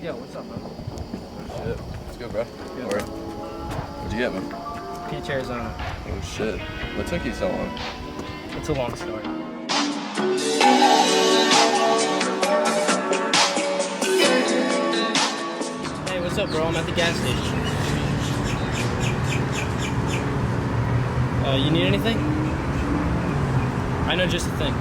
Yo, what's up, bro? Oh shit. Let's go, bro. Good. Where? What'd you get me? Peach, Arizona. Oh shit. What took you so long? It's a long story. Hey, what's up, bro? I'm at the gas station. You need anything? I know just a thing.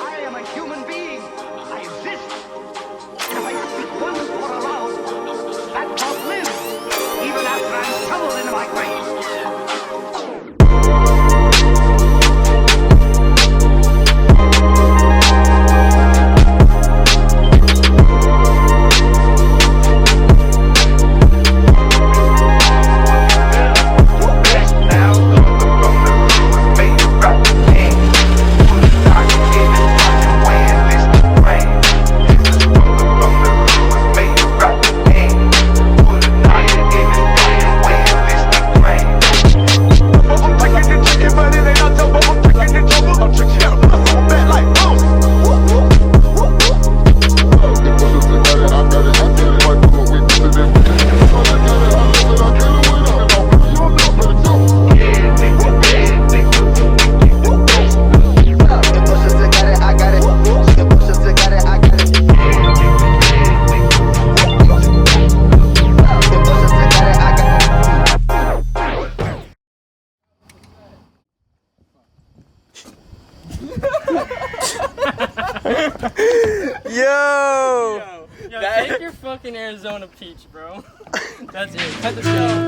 I am a human being. I exist. If I speak once or aloud, that thought lives, even after I'm tumbled into my grave. Yo, take your fucking Arizona peach, bro. That's it. Cut the show.